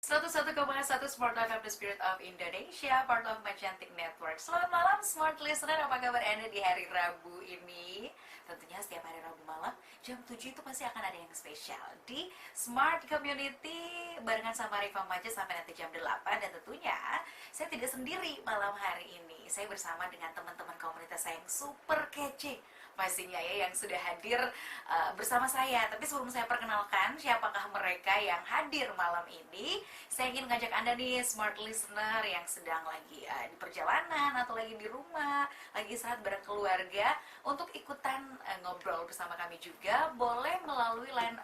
101,1 Smart FM, The Spirit of Indonesia, part of Magentic Network. Selamat malam Smart Listener, apa kabar Anda di hari Rabu ini? Tentunya setiap hari Rabu malam jam 7 itu pasti akan ada yang spesial di Smart Community barengan sama Rifa Maja sampai nanti jam 8. Dan tentunya saya tidak sendiri malam hari ini. Saya bersama dengan teman-teman komunitas saya yang super kece pastinya ya, yang sudah hadir bersama saya. Tapi sebelum saya perkenalkan siapakah mereka yang hadir malam ini, saya ingin mengajak Anda nih Smart Listener yang sedang lagi di perjalanan atau lagi di rumah, lagi saat bareng keluarga, untuk ikutan ngobrol bersama kami juga. Boleh melalui line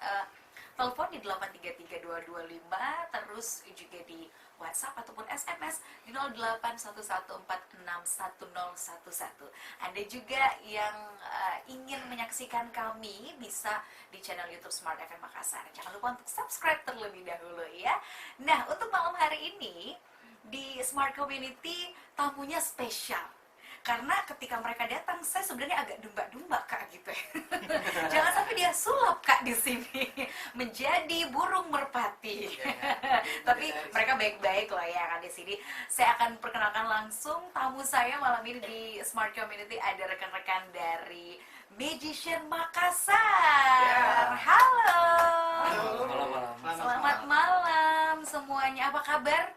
telepon di 8332225, terus juga di WhatsApp ataupun SMS di 0811461011. Anda juga yang ingin menyaksikan kami bisa di channel YouTube Smart FM Makassar. Jangan lupa untuk subscribe terlebih dahulu ya. Nah, untuk malam hari ini di Smart Community tamunya spesial. Karena ketika mereka datang, saya sebenarnya agak dumba-dumba Kak gitu ya. Jangan sampai dia sulap Kak di sini menjadi burung merpati. Tapi mereka baik-baik loh ya yang ada di sini. Saya akan perkenalkan langsung tamu saya malam ini di Smart Community. Ada rekan-rekan dari Magician Makassar. Halo. Selamat malam semuanya. Apa kabar?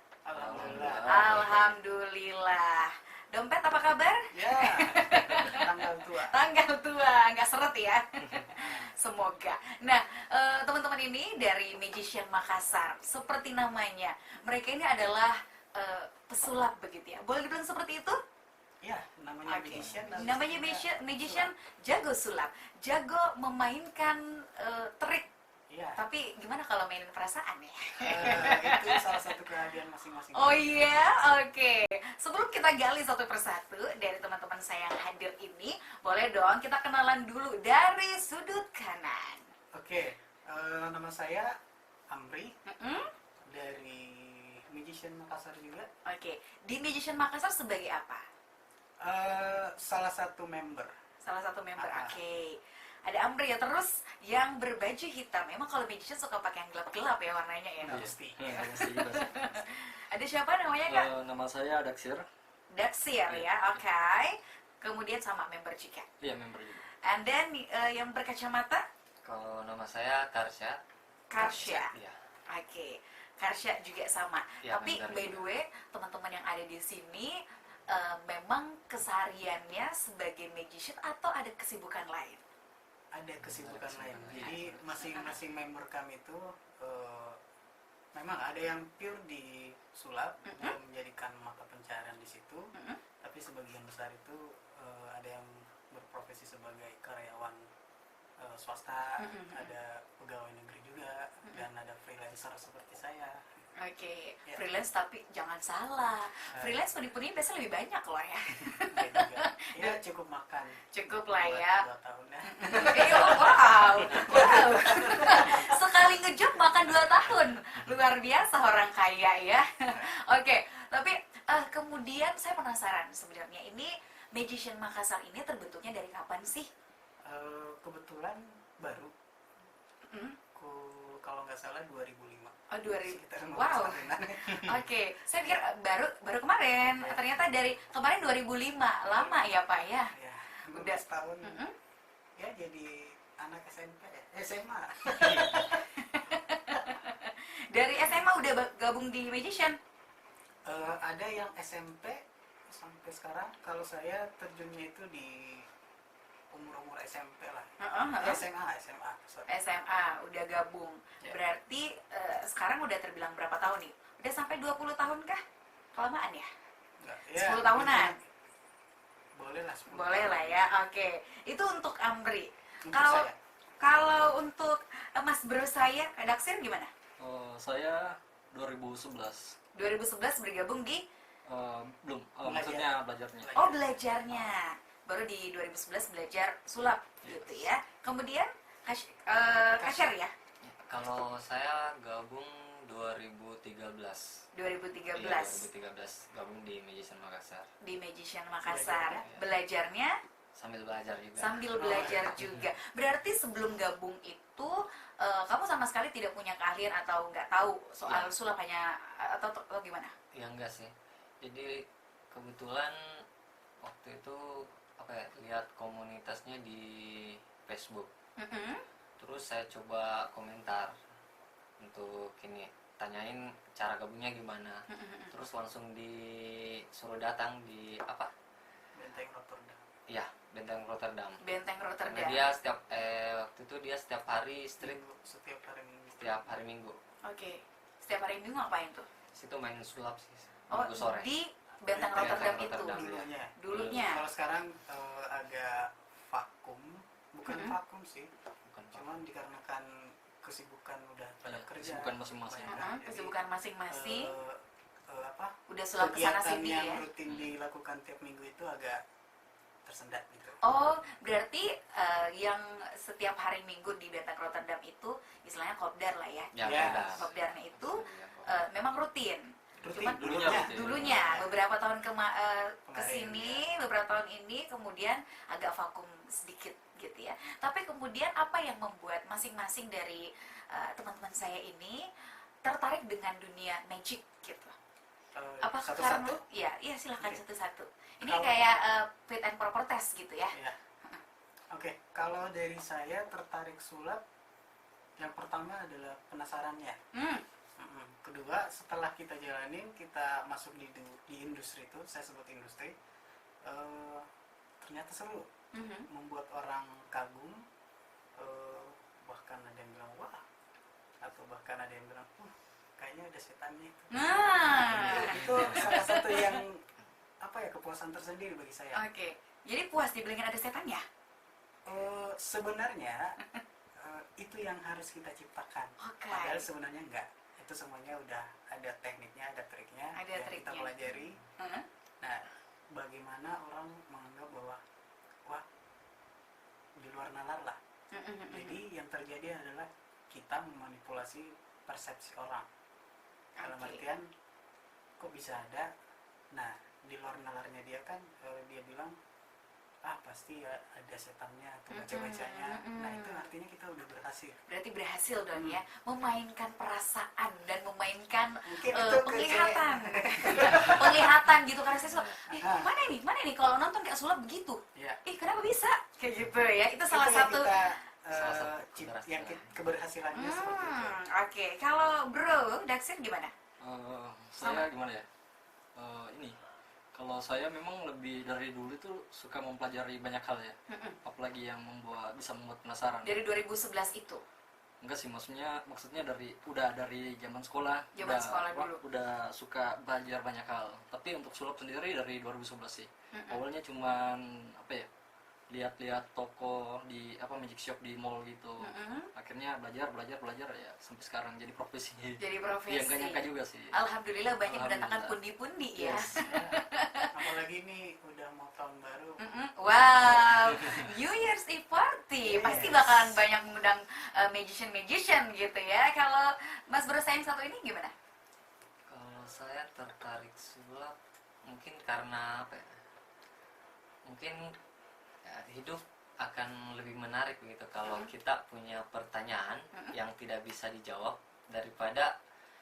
Alhamdulillah. Dompet apa kabar? Ya, tanggal tua. Tanggal tua, nggak seret ya. Semoga. Nah, teman-teman ini dari Magician Makassar, seperti namanya, mereka ini adalah pesulap begitu ya. Boleh dibilang seperti itu? Ya, namanya magician. Namanya magician, jago sulap, jago memainkan trik. Iya. Tapi gimana kalau mainin perasaan ya? Itu salah satu keahlian masing-masing. Oh iya, oke. Sebelum kita gali satu persatu dari teman-teman saya yang hadir ini, boleh dong kita kenalan dulu dari sudut kanan. Oke, nama saya Amri dari Magician Makassar juga. Oke, di Magician Makassar sebagai apa? Salah satu member. Salah satu member, oke. Ada Amri ya, terus yang berbaju hitam. Emang kalau magician suka pakai yang gelap-gelap ya warnanya ya? Pasti. Ada siapa namanya Kak? Nama saya Daksir. Daksir ya, oke. Kemudian sama member juga. Iya, member juga. And then yang berkacamata? Kalau nama saya Karsya. Karsya. Iya. Oke. Karsya juga sama. Ya, Tapi member by the juga. way, teman-teman yang ada di sini memang kesehariannya sebagai magician atau ada kesibukan lain? Ada kesibukan lain. Jadi masing-masing member kami itu memang ada yang pure di sulap, dia menjadikan mata pencaharian di situ. Tapi sebagian besar itu ada yang berprofesi sebagai karyawan swasta, ada pegawai negeri juga, dan ada freelancer seperti saya. Oke, Ya. freelance tapi jangan salah. Freelance penipunya biasanya lebih banyak loh ya. Dan juga, ya cukup makan. Cukup lah ya. 2 tahun ya. Wow. Sekali ngejob makan 2 tahun. Luar biasa orang kaya ya. Oke, tapi kemudian saya penasaran sebenarnya ini Magician Makassar ini terbentuknya dari kapan sih? Kebetulan baru. Kalau nggak salah 2005. Oh, 2000. Sekitar 15 Wow. tahunan. Oke, saya pikir baru kemarin. Ya. Ternyata dari kemarin 2005. Lama ya, Pak ya? Ya, Udah. 15 tahun. Ya jadi anak SMP ya. SMA. Dari SMA udah gabung di Magician? Ada yang SMP sampai sekarang. Kalau saya terjunnya itu di umur SMP lah. SMA. Sorry. SMA udah gabung. Ya. Berarti sekarang udah terbilang berapa tahun nih? Udah sampai 20 tahun kah? Kelamaan ya? Enggak, 10 tahunan. Boleh lah 10 Boleh tahun. lah ya. Oke. Itu untuk Amri. Untuk Kalau saya. kalau untuk Mas Bro saya, Kak Daksir gimana? Saya 2011. 2011 bergabung di Belum, Belajar. maksudnya belajarnya. Oh, belajarnya. Baru di 2011 belajar sulap gitu ya. Kemudian kasir ya? Kalau saya gabung 2013. 2013 Iya, 2013 gabung di Magician Makassar. di Magician Makassar. Belajarnya sambil belajar juga. Sambil belajar juga. Berarti sebelum gabung itu kamu sama sekali tidak punya keahlian atau nggak tahu soal Ya. sulap hanya atau gimana? Ya enggak sih. Jadi kebetulan waktu itu apa ya, lihat komunitasnya di Facebook. Mm-mm. Terus saya coba komentar untuk ini, tanyain cara gabungnya gimana. Mm-mm. Terus langsung disuruh datang di apa? Benteng Rotterdam. Ya, Benteng Rotterdam. Benteng Karena Rotterdam. dia waktu itu dia setiap hari street, Setiap hari Minggu. setiap hari Minggu. Oke. Setiap hari Minggu ngapain tuh? Situ main sulap sih. Oh, Minggu sore. di Benteng Benteng Rotterdam itu. Rotterdam. Dulunya. Dulunya. Kalau sekarang agak vakum, bukan Mm-mm. vakum sih, Bukan cuman dikarenakan kesibukan udah pada Iya, kerja. kesibukan masing-masing. Kebanyakan. Jadi, Kesibukan masing-masing. apa? Udah sulap kesana Kegiatan sini yang ya. rutin dilakukan tiap minggu itu agak tersendat gitu. Oh, berarti yang setiap hari Minggu di Benteng Rotterdam itu istilahnya kopdar lah ya. Ya, Ya. udah. Kopdarnya itu memang rutin. Rutin Cuman dulunya rutin. dulunya beberapa tahun Kemarin, kesini, beberapa tahun ini kemudian agak vakum sedikit gitu ya. Tapi kemudian apa yang membuat masing-masing dari teman-teman saya ini tertarik dengan dunia magic gitu? Apa karena satu-satu. iya silahkan Oke. satu-satu. Ini Kalau- kayak fit and proper test gitu ya. Ya. Oke, kalau dari saya tertarik sulap, yang pertama adalah penasarannya. Hmm. Kedua, setelah kita jalanin, kita masuk di industri itu, saya sebut industri, ternyata seru, Mhm. membuat orang kagum, bahkan ada yang bilang wah, atau bahkan ada yang bilang, kayaknya ada setannya itu. Nah, Itu salah satu yang apa ya, kepuasan tersendiri bagi saya. oke. Jadi puas dibilangin ada setannya? Sebenarnya itu yang harus kita ciptakan. Oke. Padahal sebenarnya enggak. Itu semuanya udah ada tekniknya, ada triknya Ada yang kita triknya. pelajari. Heeh. Nah, bagaimana orang menganggap bahwa wah, di luar nalar lah. Mhm. Jadi yang terjadi adalah kita memanipulasi persepsi orang. Dalam Oke. artian kok bisa ada. Nah, di luar nalarnya dia kan dia bilang pasti ya ada setannya atau baca-bacanya. Nah, itu artinya kita udah berhasil. Berarti berhasil dong ya memainkan perasaan dan memainkan Mungkin itu penglihatan. Penglihatan gitu karena saya suka, Ah. mana nih kalau nonton kayak sulap begitu. Ya. Kenapa bisa? Kayak gitu ya. Itu salah Itu yang satu. kita, Salah satu yang keberhasilannya seperti itu. Oke. Kalau Bro, Daxir gimana? Saya gimana ya? Ini kalau saya memang lebih dari dulu itu suka mempelajari banyak hal ya, apalagi yang bisa membuat penasaran. Dari 2011 itu. Enggak sih, maksudnya dari zaman sekolah. Zaman sekolah dulu. Udah suka belajar banyak hal. Tapi untuk sulap sendiri dari 2011 sih. Awalnya cuman apa ya? Lihat-lihat toko di magic shop di mall gitu. Akhirnya belajar ya sampai sekarang jadi profesi. Jadi profesi. Yang gak nyangka juga sih. Alhamdulillah banyak mendatangkan Alhamdulillah. pundi-pundi ya. Yes. Apalagi ini udah mau tahun baru. Wow, New Year's Eve party Yes. pasti bakalan banyak mengundang magician gitu ya. Kalau Mas Bro Sayang satu ini gimana? Kalau saya tertarik sulap mungkin karena apa ya? Mungkin ya, hidup akan lebih menarik begitu kalau kita punya pertanyaan yang tidak bisa dijawab daripada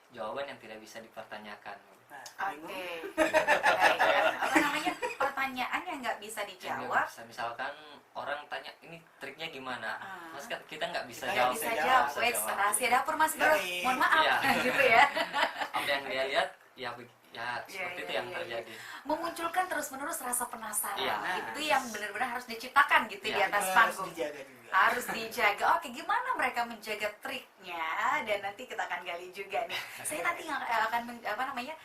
jawaban yang tidak bisa dipertanyakan. Nah, Oke. bingung. Baik, ya. Apa namanya? Pertanyaan yang nggak bisa Yang nggak dijawab. bisa, misalkan orang tanya ini triknya gimana, Mas kan kita nggak bisa Kita Nggak jawab. bisa jawab. jawab. Bisa Wait, jawab. rahasia dapur Mas Bro. Yoi. Mohon maaf, Iya. gitu ya. Apa yang dia lihat ya seperti itu iya, yang iya, terjadi. Memunculkan terus-menerus rasa penasaran. Iya. Itu yang benar-benar harus diciptakan gitu di Iya. atas Itu harus panggung. dijaga juga. Harus dijaga. Oke, gimana mereka menjaga triknya? Dan nanti kita akan gali juga nih. Saya nanti akan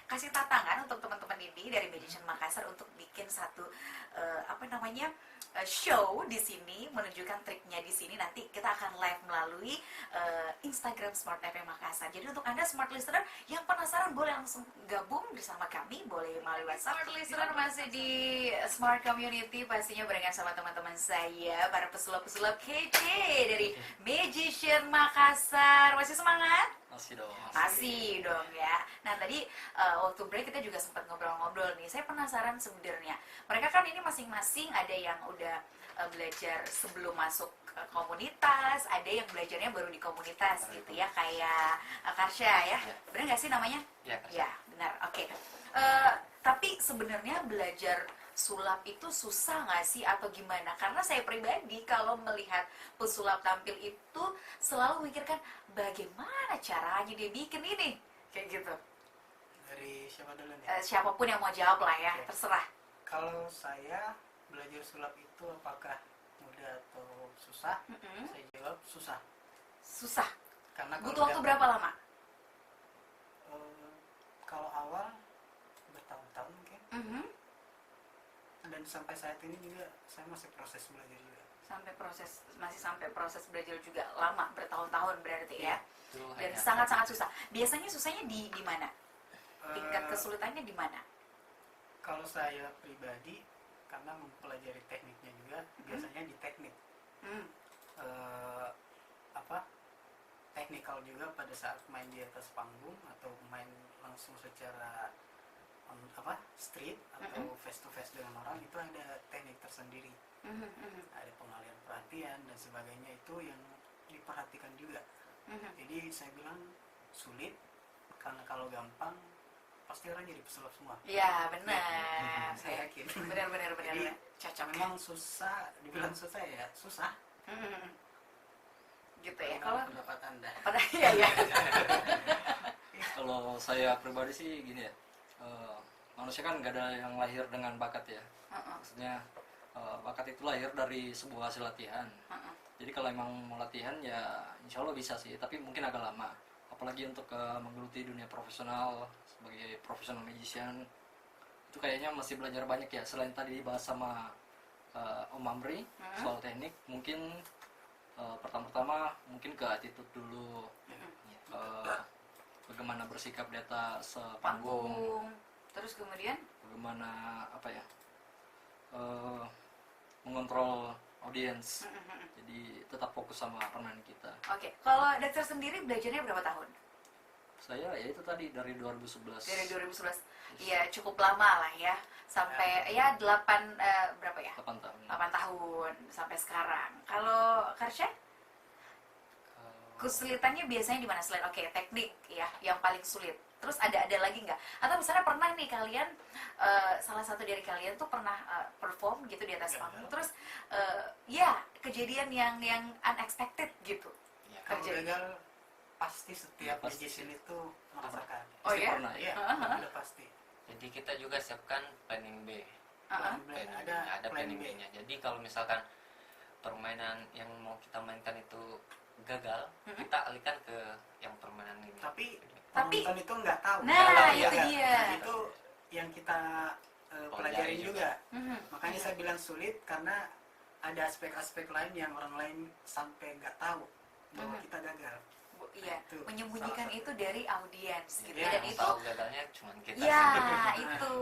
kasih tantangan untuk teman-teman ini dari Magician Makassar untuk bikin satu show di sini, menunjukkan triknya di sini. Nanti kita akan live melalui Instagram Smart FM Makassar. Jadi untuk Anda smart listener yang penasaran boleh langsung gabung bersama kami, boleh melalui WhatsApp. Smart listener masih di Smart Community, pastinya barengan sama teman-teman saya, para pesulap-pesulap kece dari Magician Makassar. Masih semangat? Masih dong. Masih dong ya. Nah tadi waktu break kita juga sempat ngobrol-ngobrol nih. Saya penasaran sebenarnya. Mereka kan ini masing-masing ada yang udah belajar sebelum masuk ke komunitas, ada yang belajarnya baru di komunitas gitu ya, kayak Karsya ya. Ya. Benar nggak sih namanya? Ya, Kak. Ya, benar. Oke. Tapi sebenarnya belajar sulap itu susah nggak sih atau gimana? Karena saya pribadi kalau melihat pesulap tampil itu selalu mikirkan bagaimana caranya dia bikin ini, kayak gitu. Dari siapa dulu nih? Siapapun yang mau jawab lah ya, Oke. terserah. Kalau saya belajar sulap itu apakah mudah atau susah? Mm-mm. Saya jawab susah. Susah. Karena Butuh waktu berapa lama? Kalau awal bertahun-tahun mungkin, Mhm. dan sampai saat ini juga saya masih proses belajar juga. Masih sampai proses belajar juga lama, bertahun-tahun berarti ya. Itu Dan hanya sangat-sangat susah. Biasanya susahnya di mana? Tingkat Eh, kesulitannya di mana? Kalau saya pribadi, karena mempelajari tekniknya juga, biasanya di teknik. Hmm. Eh, apa Teknikal juga pada saat main di atas panggung atau main langsung secara street atau face to face dengan orang, itu ada teknik tersendiri, Mhm, mhm, ada pengalihan perhatian dan sebagainya, itu yang diperhatikan juga. mhm. Jadi saya bilang sulit karena kalau gampang pasti orang jadi pesulap semua. Ya benar. Saya yakin. Benar-benar Jadi, cocok. Memang susah, dibilang susah ya susah. Mhm. Gitu ya. Bagaimana Kalau pendapat Anda? pada ya ya. Kalau saya pribadi sih gini ya, manusia kan nggak ada yang lahir dengan bakat ya. Heeh, Maksudnya bakat itu lahir dari sebuah hasil latihan. heeh. Jadi kalau emang mau latihan ya insya Allah bisa sih, tapi mungkin agak lama. Apalagi untuk menggeluti dunia profesional sebagai profesional magician, itu kayaknya masih belajar banyak ya. Selain tadi dibahas sama Om Amri soal teknik, mungkin pertama-tama mungkin ke attitude dulu, bagaimana bersikap di atas panggung, Panggung. Terus kemudian bagaimana apa ya, mengontrol audiens. Jadi tetap fokus sama permainan kita. oke. Kalau Dexter sendiri belajarnya berapa tahun? Saya ya itu tadi dari 2011. Dari 2011. Iya, cukup lama lah ya. Sampai ya 8 berapa ya? 8 tahun. 8 tahun sampai sekarang. Kalau Karsya, kesulitannya biasanya di mana selain teknik ya yang paling sulit. Terus ada lagi nggak? Atau misalnya pernah nih kalian salah satu dari kalian tuh pernah perform gitu di atas panggung, terus ya kejadian yang unexpected gitu. Ya, Kalau Terjadi. gagal pasti setiap Pasti. magician itu merasakan. Oh Pasti ya? pernah ya. Udah pasti. jadi kita juga siapkan planning B. Uh-uh. Ada Planning B-nya. Jadi kalau misalkan permainan yang mau kita mainkan itu gagal, kita alihkan ke yang permainan ini. Tapi Tapi- penonton itu nggak tahu. Nah, Kalau itu gagal. dia. Nah, itu yang kita pelajari juga. Mhm. Makanya saya bilang sulit karena ada aspek-aspek lain yang orang lain sampai nggak tahu bahwa Mhm. kita gagal. Iya, Itu menyembunyikan salah satu. itu dari audiens gitu. Iya, Dan Yang itu tahu gagalnya cuma kita. ya itu.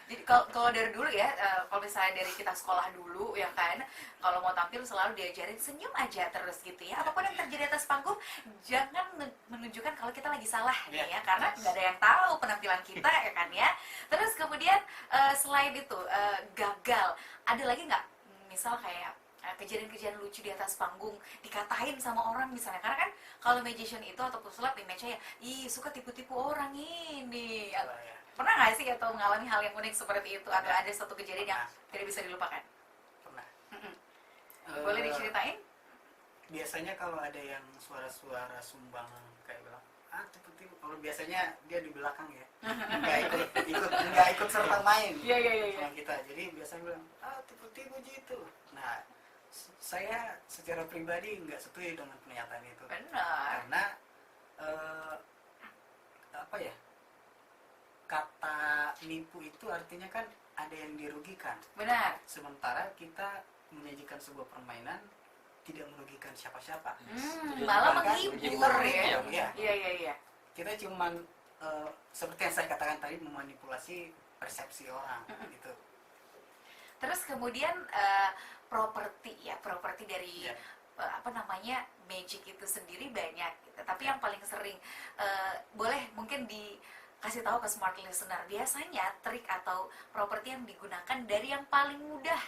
Jadi kalau dari dulu ya, kalau misalnya dari kita sekolah dulu ya kan, kalau mau tampil selalu diajarin senyum aja terus gitu ya. Apapun yang terjadi atas panggung, jangan menunjukkan kalau kita lagi salah nih ya, karena nggak ada yang tahu penampilan kita ya kan ya. Terus kemudian selain itu gagal, ada lagi nggak? Misal kayak kejadian-kejadian lucu di atas panggung dikatain sama orang misalnya, karena kan kalau magician itu atau pesulap image-nya ya suka tipu-tipu orang ini. Wah, ya. Pernah nggak sih atau mengalami hal yang unik seperti itu, atau Ya. ada satu kejadian yang tidak bisa dilupakan? Pernah. Mm-mm. Eh, Boleh diceritain? Biasanya kalau ada yang suara-suara sumbang kayak bilang tipu-tipu, kalau biasanya dia di belakang ya, nggak ikut serta main Iya iya iya. sama kita. Jadi biasanya bilang tipu-tipu gitu. Nah, saya secara pribadi nggak setuju dengan pernyataan itu, Benar. karena apa ya, kata nipu itu artinya kan ada yang dirugikan, Benar. sementara kita menyajikan sebuah permainan tidak merugikan siapa-siapa. Malah Bahkan menghibur kita ya. menghibur, ya. Iya iya iya. Kita cuman seperti yang saya katakan tadi, memanipulasi persepsi orang gitu. Terus kemudian properti dari Ya. apa namanya magic itu sendiri banyak gitu. Tapi yang paling sering boleh mungkin dikasih tahu ke smart listener, biasanya trik atau properti yang digunakan dari yang paling mudah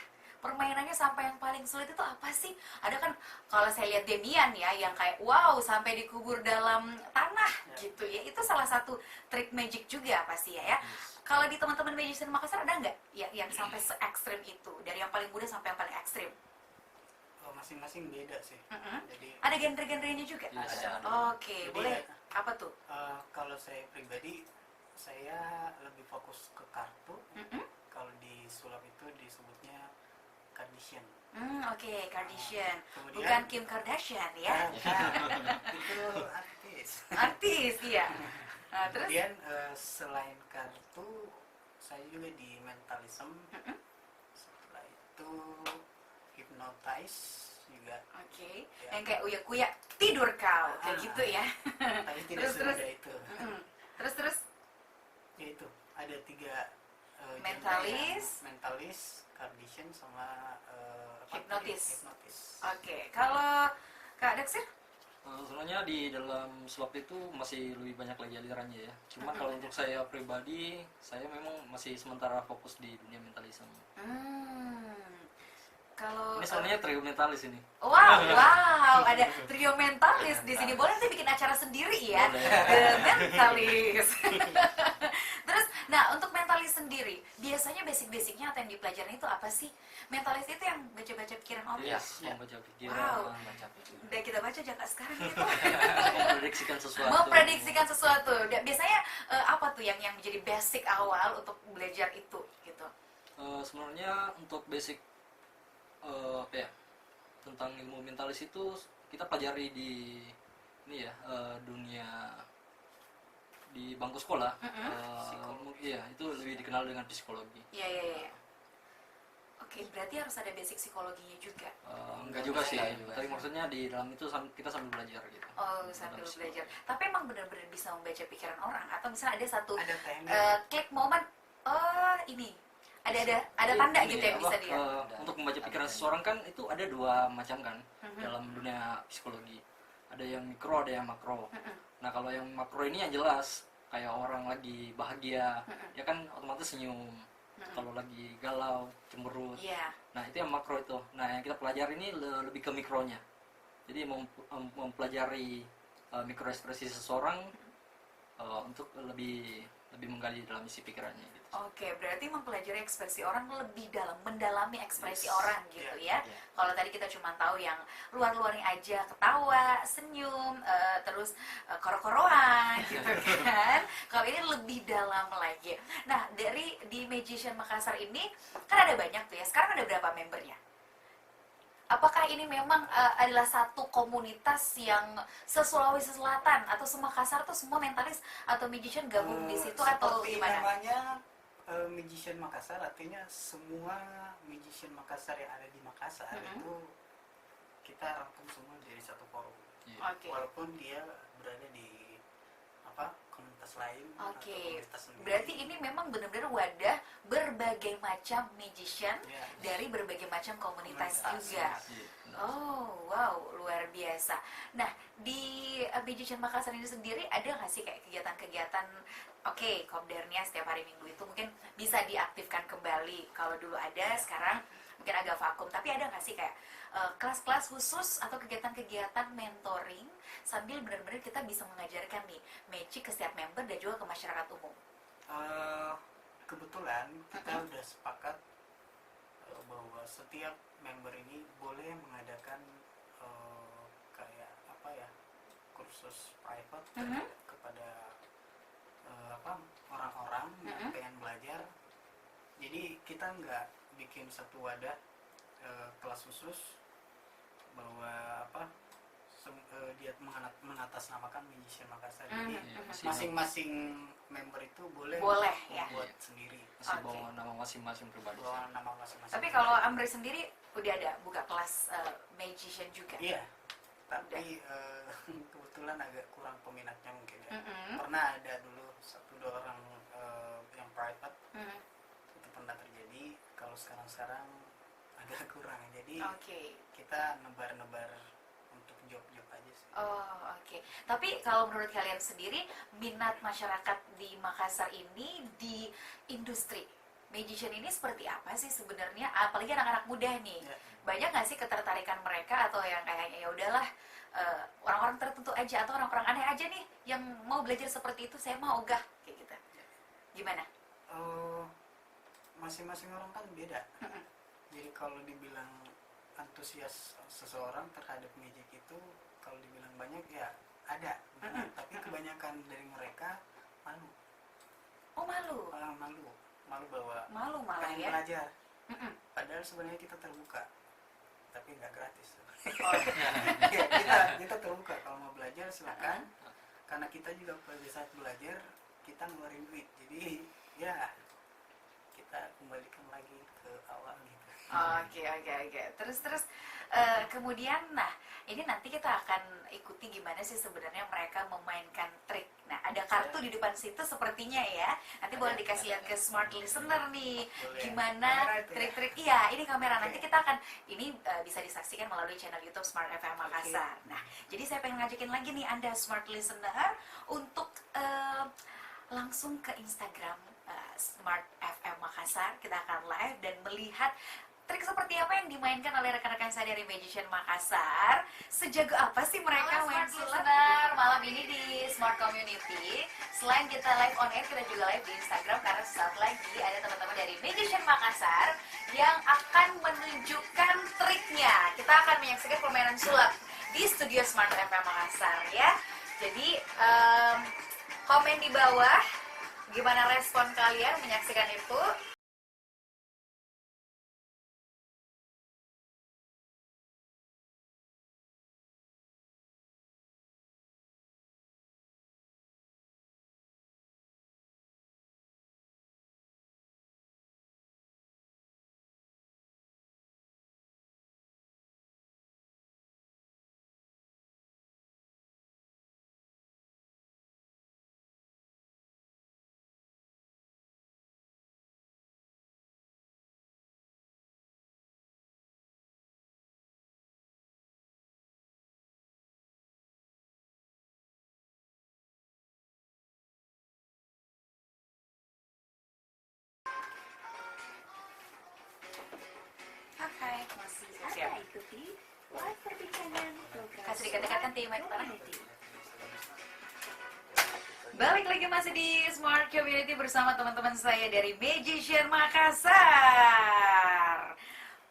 permainannya sampai yang paling sulit itu apa sih? Ada kan kalau saya lihat Demian ya yang kayak wow sampai dikubur dalam tanah gitu ya. Itu salah satu trik magic juga pasti ya. Kalau di teman-teman magician Makassar ada nggak ya yang sampai se-ekstrim itu? Dari yang paling mudah sampai yang paling ekstrim? Masing-masing beda sih. Jadi Ada genre-genrenya juga? Yes. Ada. Oke, Jadi boleh. ya, Apa tuh? kalau saya pribadi, saya lebih fokus ke kartu. Kalau di sulap itu disebutnya Kardashian. Oke, Kardashian. Kemudian- Bukan Kim Kardashian ya. Itu artis. Artis, iya. Nah, terus? Kemudian selain kartu, saya juga di mentalism. Setelah itu hypnotize juga. Oke, Ya. yang kayak uya-kuya tidur kau, kayak gitu ya. Tapi tidak Terus, terus. semudah itu. Terus Ya itu ada 3 genre Mentalis. yang mentalis, Kardashian sama Hipnotis. hipnotis. Oke, kalau Kak Daksir? Sebenarnya di dalam sulap itu masih lebih banyak lagi alirannya ya. Cuma kalau untuk saya pribadi, saya memang masih sementara fokus di dunia mentalisme. Kalau Ini sebenarnya trio mentalis ini. wow, ada trio mentalis di sini. Boleh nanti bikin acara sendiri ya. Mentalis. Terus, nah untuk mentalis sendiri, biasanya basic-basicnya atau yang dipelajarin itu apa sih? Mentalis itu yang baca-baca pikiran orang. Yes, membaca pikiran, Wow. Baca pikiran. Udah kita baca jangan sekarang gitu. memprediksikan sesuatu. Memprediksikan sesuatu. Biasanya apa tuh yang menjadi basic awal untuk belajar itu gitu? Sebenarnya untuk basic apa ya, tentang ilmu mentalis itu kita pelajari di ini ya, dunia di bangku sekolah. Iya, itu lebih dikenal dengan psikologi. Iya. Oke, berarti harus ada basic psikologinya juga. Enggak juga sih, Enggak juga tapi sih. maksudnya di dalam itu kita sambil belajar gitu. Oh, sambil belajar. Tapi emang benar-benar bisa membaca pikiran orang atau misalnya ada satu Ada teknik. klik momen, oh ini ada tanda Ini gitu yang apa, bisa dia. untuk membaca pikiran seseorang kan itu ada 2 macam kan dalam dunia psikologi. Ada yang mikro, ada yang makro. Nah kalau yang makro ini yang jelas kayak orang lagi bahagia, ya kan otomatis senyum. Kalau lagi galau, cemberut. Iya. Nah itu yang makro itu. Nah yang kita pelajari ini lebih ke mikronya. Jadi mempelajari mikro ekspresi seseorang untuk lebih menggali dalam isi pikirannya gitu. Oke, berarti mempelajari ekspresi orang lebih dalam, mendalami ekspresi Yes. orang gitu ya. Iya. Kalau tadi kita cuma tahu yang luar-luarnya aja, ketawa, senyum, terus koro-koroan gitu kan. Kalau ini lebih dalam lagi. Nah, dari di Magician Makassar ini kan ada banyak tuh ya. Sekarang ada berapa membernya? Apakah ini memang adalah satu komunitas yang se-Sulawesi Selatan atau se-Makassar tuh semua mentalis atau magician gabung di situ atau Seperti gimana? namanya Magician Makassar, artinya semua magician Makassar yang ada di Makassar itu kita rangkum semua dari satu forum. Iya. Oke. Walaupun dia berada di komunitas lain atau Oke, komunitas sendiri. berarti ini memang benar-benar wadah berbagai macam magician Ya. dari berbagai macam komunitas Komunitas, juga. Iya, benar. Oh, wow, luar biasa. Nah, di Magician Makassar ini sendiri ada nggak sih kayak kegiatan-kegiatan, oke, Kopdarnya setiap hari Minggu itu mungkin bisa diaktifkan kembali. Kalau dulu ada, sekarang mungkin agak vakum. Tapi ada nggak sih kayak kelas-kelas khusus atau kegiatan-kegiatan mentoring sambil benar-benar kita bisa mengajarkan nih magic ke setiap member dan juga ke masyarakat umum? Kebetulan kita udah sepakat bahwa setiap member ini boleh mengadakan kayak kursus private kepada orang-orang yang pengen belajar. Jadi kita nggak bikin satu wadah kelas khusus bahwa dia mengatasnamakan Magician Makassar. Jadi Iya, masing-masing member itu boleh ya. buat sendiri, masih Oke. bawa nama masing-masing pribadi. bawa nama masing-masing. Tapi kalau Amri sendiri udah ada buka kelas magician juga? iya, tapi kebetulan agak kurang peminatnya mungkin ya. Mm-mm. Pernah ada dulu 1-2 orang yang private Mm. itu pernah terjadi. Kalau sekarang agak kurang. Jadi Oke. kita nebar-nebar untuk job-job aja sih. Oh, oke. Tapi kalau menurut kalian sendiri, minat masyarakat di Makassar ini di industri magician ini seperti apa sih sebenarnya, apalagi anak-anak muda nih. Ya. Banyak nggak sih ketertarikan mereka atau yang kayaknya ya udahlah orang-orang tertentu aja atau orang-orang aneh aja nih yang mau belajar seperti itu, saya mau ogah kayak gitu. Gimana? Masing-masing orang kan beda. Jadi kalau dibilang antusias seseorang terhadap magic itu, kalau dibilang banyak ya ada, tapi kebanyakan dari mereka malu. Oh, malu. Malu bahwa Malu malah pengen ya. belajar. Padahal sebenarnya kita terbuka, tapi nggak gratis. Oh, Ya, kita terbuka, kalau mau belajar silakan. Karena kita juga pada saat belajar kita ngeluarin duit, jadi ya kita kembalikan lagi ke awal gitu. Oke. Terus kemudian, nah ini nanti kita akan ikuti gimana sih sebenarnya mereka memainkan trik. Nah, ada kartu di depan situ sepertinya ya. Nanti boleh dikasih lihat ke smart listener nih, Boleh. gimana Kamera itu ya? trik-trik. Iya, ini kamera. Nanti Oke. kita akan ini bisa disaksikan melalui channel YouTube Smart FM Makassar. Nah, jadi saya pengen ngajakin lagi nih Anda smart listener untuk langsung ke Instagram Smart FM Makassar. Kita akan live dan melihat trik seperti apa yang dimainkan oleh rekan-rekan saya dari Magician Makassar. Sejago apa sih mereka main sulap? Malam ini di Smart Community, selain kita live on air, kita juga live di Instagram karena sesaat lagi ada teman-teman dari Magician Makassar yang akan menunjukkan triknya. Kita akan menyaksikan permainan sulap di studio Smart FM Makassar ya. Jadi komen di bawah gimana respon kalian menyaksikan itu. Hai, masih siap. Anda ikuti live perbincangan program Kasih dekat-dekatkan tim mic tanah. Community. Balik lagi masih di Smart Community bersama teman-teman saya dari Magician Makassar.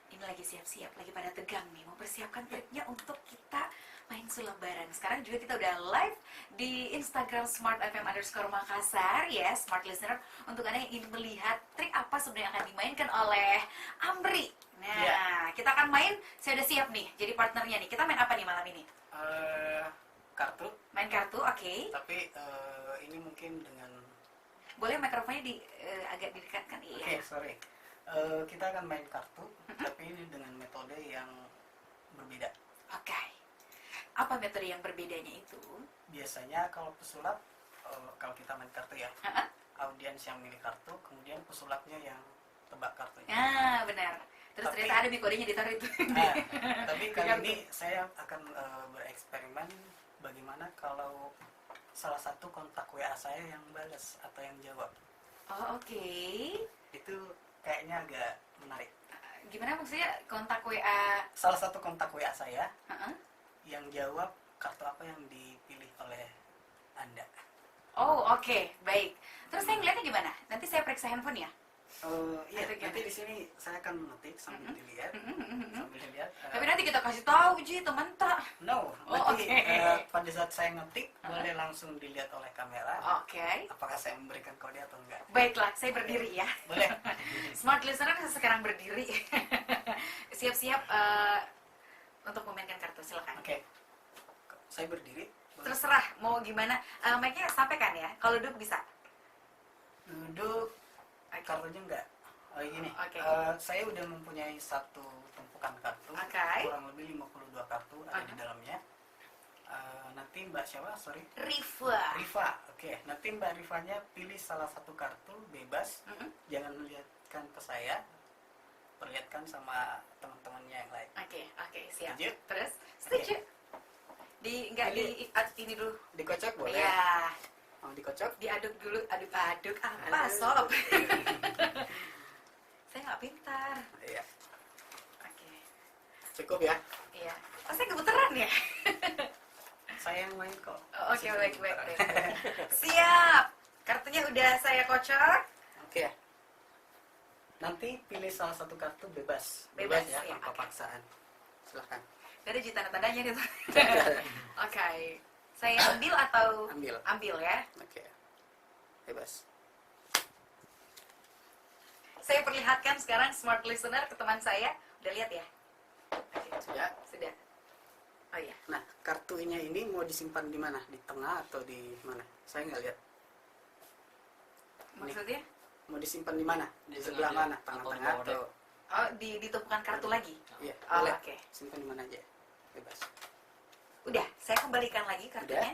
Ini lagi siap-siap, lagi pada tegang nih, mempersiapkan triknya untuk kita main sulap bareng. Sekarang juga kita udah live di Instagram Smart FM _Makassar ya, Smart Listener. Untuk Anda yang ingin melihat trik apa sebenarnya akan dimainkan oleh Amri. Nah, kita akan main, saya udah siap nih, jadi partnernya nih. Kita main apa nih malam ini? Kartu, Main kartu, oke. tapi ini mungkin dengan Boleh mikrofonnya agak didekatkan, iya. sorry. Kita akan main kartu, tapi ini dengan metode yang berbeda. Oke. Apa metode yang berbedanya itu? Biasanya kalau pesulap, kalau kita main kartu ya, Uh-uh. audiens yang milih kartu, kemudian pesulapnya yang tebak kartunya. Nah, benar. Terus Tapi- ternyata ada mikodenya ditaruh itu. Nah, tapi kali Kartu. ini saya akan bereksperimen bagaimana kalau salah satu kontak WA saya yang balas atau yang jawab. Oh, oke. Itu kayaknya agak menarik. Gimana maksudnya kontak WA? Salah satu kontak WA saya Uh-uh. yang jawab kartu apa yang dipilih oleh Anda. Oh, oke. Baik. Terus saya ngeliatnya gimana? Nanti saya periksa handphone ya? Iya, Atau gimana? nanti di sini saya akan mengetik sambil dilihat, sambil dilihat. Tapi nanti kita kasih tahu, Ji, teman tak. No, Oh, nanti oke. pada saat saya ngetik boleh langsung dilihat oleh kamera. Oke. Apakah saya memberikan kode atau enggak? Baiklah, saya berdiri ya. Boleh. Smart listener sekarang berdiri. Siap-siap untuk memainkan kartu, silakan. Oke. Saya berdiri. Boleh. Terserah mau gimana. Mic-nya sampaikan ya. Kalau duduk bisa. Duduk. Kartunya enggak. Oh gini. Oke. Saya udah mempunyai satu tumpukan kartu. Oke. Kurang lebih 52 kartu ada di dalamnya. Nanti Mbak siapa? Sorry. Rifa. Rifa. Oke. Nanti Mbak Rifanya pilih salah satu kartu bebas. Mm-mm. Jangan melihatkan ke saya. Perlihatkan sama teman-temannya yang lain. Oke, siap. Setuju? Terus setuju. Enggak di ini dulu. Dikocok boleh? Ya, Mau dikocok? diaduk dulu. Aduk apa sob? sebentar. Iya. Oke. Cukup ya. Iya. Oh, saya gemeteran ya? Saya yang main kok. Oh, oke, baik. Siap. Kartunya udah saya kocok. Oke. Nanti pilih salah satu kartu bebas. Bebas, ya, ya, tanpa oke. paksaan. Silahkan. Gak ada tanda-tandanya gitu. Oke. Saya ambil atau Ambil. ambil ya? Oke. Bebas. Saya perlihatkan sekarang smart listener ke teman saya. Udah lihat ya? Oke. Ya. Sudah. Oh iya. Nah, kartunya ini mau disimpan di mana? Di tengah atau di mana? Saya nggak lihat. Maksudnya? Mau disimpan di mana? Di Di sebelah tengah mana? aja, Tengah-tengah atau di bawah atau? Oh, ditumpukan kartu lagi? Iya. Oh, Boleh. oke. Simpan di mana aja? Bebas. Udah, saya kembalikan lagi kartunya.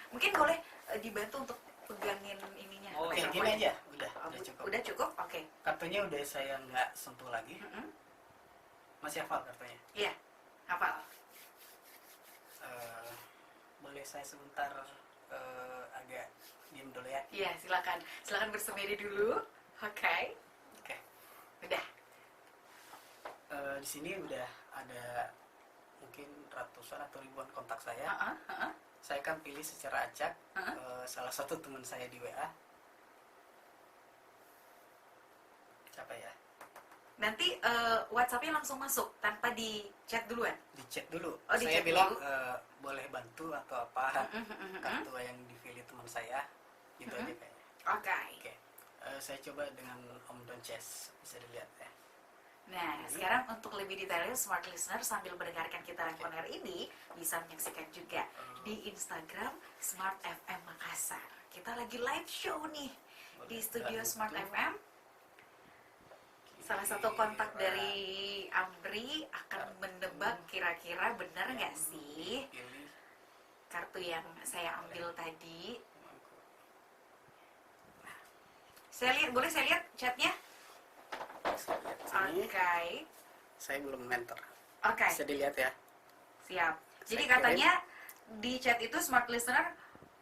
Mungkin boleh dibantu untuk pegangin ininya. Oh, Oke, mikrofonnya. gini aja. Udah cukup. Udah cukup? Oke. Kartunya udah saya nggak sentuh lagi. Mm-mm. Masih hafal kartunya. Iya, hafal. Boleh saya sebentar agak diam dulu ya. Iya, silakan. Silakan bersemedi dulu. Oke. Oke. Udah. Di sini udah ada mungkin ratusan atau ribuan kontak saya. Heeh. Saya akan pilih secara acak Heeh. salah satu teman saya di WA. Siapa ya? Nanti WhatsApp-nya langsung masuk tanpa di chat duluan. Di chat dulu. Oh, di Saya chat bilang dulu. boleh bantu atau apa Mm-mm. kartu yang dipilih teman saya. Gitu aja kayaknya. Oke. Oke. Saya coba dengan Om Donces. Bisa dilihat ya. Nah, sekarang untuk lebih detailnya smart listener sambil mendengarkan kita live on air ini bisa menyaksikan juga di Instagram Smart FM Makassar. Kita lagi live show nih di studio Smart FM. Salah satu kontak dari Amri akan menebak kira-kira benar nggak sih Pilih. kartu yang saya ambil tadi. Saya lihat, boleh saya lihat chatnya? Saya lihat sini. Oke. Saya belum mentor. Oke. Bisa dilihat ya. Siap. Jadi Saya katanya di chat itu smart listener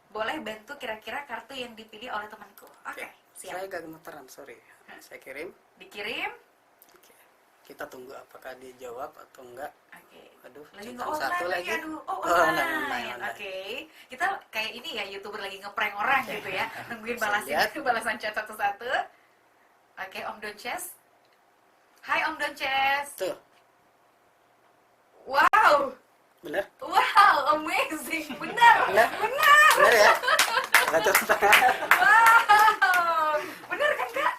boleh bantu kira-kira kartu yang dipilih oleh temanku. Oke, siap. Saya agak gemeteran, sorry. Saya kirim. Dikirim. Oke. Kita tunggu apakah dia jawab atau enggak. Oke. Aduh, Lagi centang nggak satu online lagi. aduh. Oh, Oh, online. online. Oke. Kita kayak ini ya, YouTuber lagi ngeprank orang gitu ya. Nungguin Bisa balasin lihat. balasan chat satu-satu. Oke, Om Donces. Hai Om Donces. Tuh, Wow. bener? Wow, amazing. Benar. Benar? Benar. Bener ya? Nggak tepuk tangan. Wow, bener kan Kak?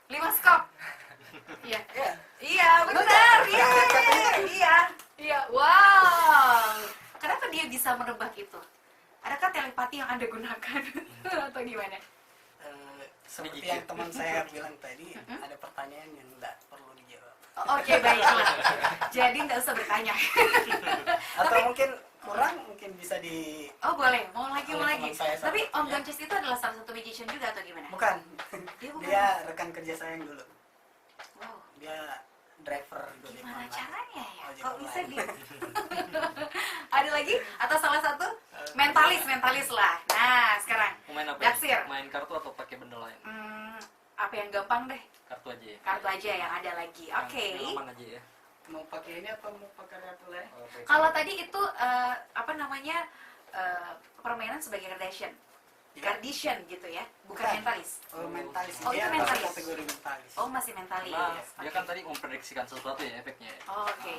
5 skop. Iya, iya benar, iya. Wow. Kenapa dia bisa menebak itu? Adakah telepati yang Anda gunakan atau gimana? Seperti yang teman saya bilang tadi, ada pertanyaan yang nggak perlu dijawab. Oke, baiklah. Jadi nggak usah bertanya. Atau mungkin kurang, mungkin bisa di... Oh boleh, mau lagi. Teman saya sama. Tapi Om Donces itu adalah salah satu magician juga atau gimana? Bukan. Dia bukan. Dia rekan kerja saya yang dulu. Wow. Dia driver Gojek Gimana online. caranya ya? Ojek Kok bisa online. dia? Ada lagi? Atau salah satu? Mentalis lah. Nah, sekarang Main apa? Daksir. Main kartu atau pakai benda lain? Apa yang gampang deh? Kartu aja ya. Kartu aja yang ada lagi. Oke. Yang aman aja ya. Mau pakai ini apa mau pakai kartu lain? Kalau tadi itu apa namanya permainan sebagai Kardashian. Ya. Kardashian gitu ya, bukan Bukan. mentalis. Oh, mentalis. Oh, Dia itu masuk mentalis. kategori mentalis. Oh, masih mentalis. Nah, Oke. dia kan tadi memprediksikan sesuatu ya efeknya ya. Oh, oke.